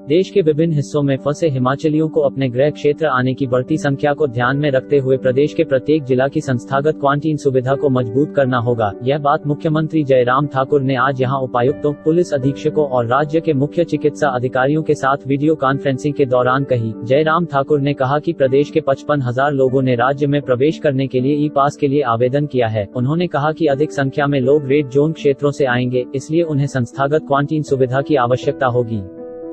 देश के विभिन्न हिस्सों में फंसे हिमाचलियों को अपने गृह क्षेत्र आने की बढ़ती संख्या को ध्यान में रखते हुए प्रदेश के प्रत्येक जिला की संस्थागत क्वारंटीन सुविधा को मजबूत करना होगा। यह बात मुख्यमंत्री जयराम ठाकुर ने आज यहां उपायुक्तों, पुलिस अधीक्षकों और राज्य के मुख्य चिकित्सा अधिकारियों के साथ वीडियो कॉन्फ्रेंसिंग के दौरान कही। जयराम ठाकुर ने कहा कि प्रदेश के 55,000 लोगों ने राज्य में प्रवेश करने के लिए ई पास के लिए आवेदन किया है। उन्होंने कहा कि अधिक संख्या में लोग रेड जोन क्षेत्रों से आएंगे, इसलिए उन्हें संस्थागत क्वारंटीन सुविधा की आवश्यकता होगी।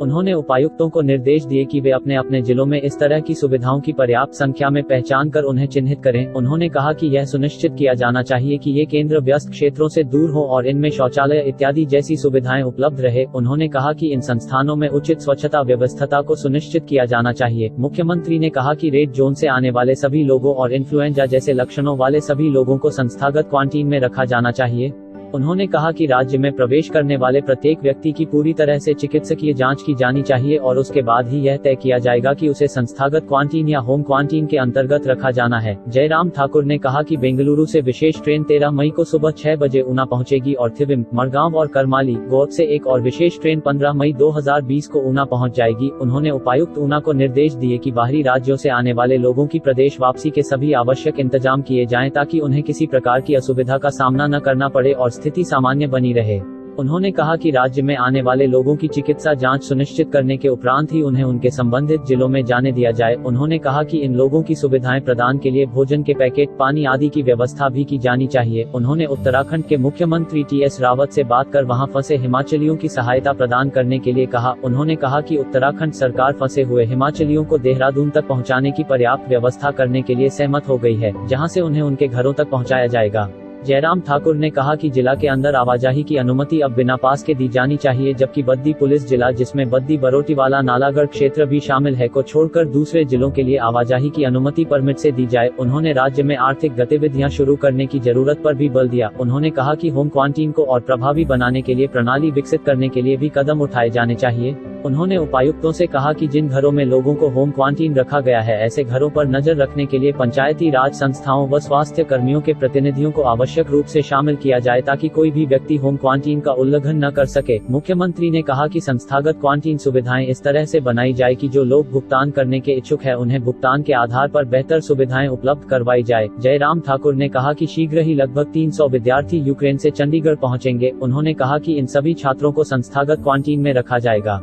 उन्होंने उपायुक्तों को निर्देश दिए कि वे अपने अपने जिलों में इस तरह की सुविधाओं की पर्याप्त संख्या में पहचान कर उन्हें चिन्हित करें। उन्होंने कहा कि यह सुनिश्चित किया जाना चाहिए कि ये केंद्र व्यस्त क्षेत्रों से दूर हो और इनमें शौचालय इत्यादि जैसी सुविधाएं उपलब्ध रहे। उन्होंने कहा कि इन संस्थानों में उचित स्वच्छता व्यवस्था को सुनिश्चित किया जाना चाहिए। मुख्यमंत्री ने कहा कि रेड जोन से आने वाले सभी लोगों और इन्फ्लुएंजा जैसे लक्षणों वाले सभी लोगों को संस्थागत क्वारंटीन में रखा जाना चाहिए। उन्होंने कहा कि राज्य में प्रवेश करने वाले प्रत्येक व्यक्ति की पूरी तरह से चिकित्सकीय जांच की जानी चाहिए और उसके बाद ही यह तय किया जाएगा कि उसे संस्थागत क्वारंटीन या होम क्वारंटीन के अंतर्गत रखा जाना है। जयराम ठाकुर ने कहा कि बेंगलुरु से विशेष ट्रेन 13 मई को सुबह 6 बजे ऊना पहुंचेगी और थिविम, मडगांव और करमाली, गोवा से एक और विशेष ट्रेन 15 मई 2020 को ऊना पहुंच जाएगी। उन्होंने उपायुक्त ऊना को निर्देश दिए कि बाहरी राज्यों से आने वाले लोगों की प्रदेश वापसी के सभी आवश्यक इंतजाम किए जाएं ताकि उन्हें किसी प्रकार की असुविधा का सामना न करना पड़े और स्थिति सामान्य बनी रहे। उन्होंने कहा कि राज्य में आने वाले लोगों की चिकित्सा जांच सुनिश्चित करने के उपरांत ही उन्हें उनके संबंधित जिलों में जाने दिया जाए। उन्होंने कहा कि इन लोगों की सुविधाएं प्रदान के लिए भोजन के पैकेट, पानी आदि की व्यवस्था भी की जानी चाहिए। उन्होंने उत्तराखंड के मुख्यमंत्री TS रावत से बात कर वहां फंसे हिमाचलियों की सहायता प्रदान करने के लिए कहा। उन्होंने कहा कि उत्तराखंड सरकार फंसे हुए हिमाचलियों को देहरादून तक पहुँचाने की पर्याप्त व्यवस्था करने के लिए सहमत हो गई है, जहाँ से उन्हें उनके घरों तक पहुँचाया जाएगा। जयराम ठाकुर ने कहा कि जिला के अंदर आवाजाही की अनुमति अब बिना पास के दी जानी चाहिए, जबकि बद्दी पुलिस जिला, जिसमें बद्दी, बरोटीवाला, नालागढ़ क्षेत्र भी शामिल है, को छोड़कर दूसरे जिलों के लिए आवाजाही की अनुमति परमिट से दी जाए। उन्होंने राज्य में आर्थिक गतिविधियां शुरू करने की जरूरत पर भी बल दिया। उन्होंने कहा कि होम क्वारंटीन को और प्रभावी बनाने के लिए प्रणाली विकसित करने के लिए भी कदम उठाए जाने चाहिए। उन्होंने उपायुक्तों से कहा कि जिन घरों में लोगों को होम क्वारंटीन रखा गया है, ऐसे घरों पर नजर रखने के लिए पंचायती राज संस्थाओं व स्वास्थ्य कर्मियों के प्रतिनिधियों को आवश्यक रूप से शामिल किया जाए ताकि कोई भी व्यक्ति होम क्वारंटीन का उल्लंघन न कर सके। मुख्यमंत्री ने कहा कि संस्थागत क्वारंटीन सुविधाएं इस तरह से बनाई जाए कि जो लोग भुगतान करने के इच्छुक है उन्हें भुगतान के आधार पर बेहतर सुविधाएं उपलब्ध करवाई जाए। जयराम ठाकुर ने कहा कि शीघ्र ही लगभग 300 विद्यार्थी यूक्रेन से चंडीगढ़ पहुंचेंगे। उन्होंने कहा कि इन सभी छात्रों को संस्थागत क्वारंटीन में रखा जाएगा।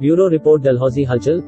ब्यूरो रिपोर्ट, डलहौजी हलचल।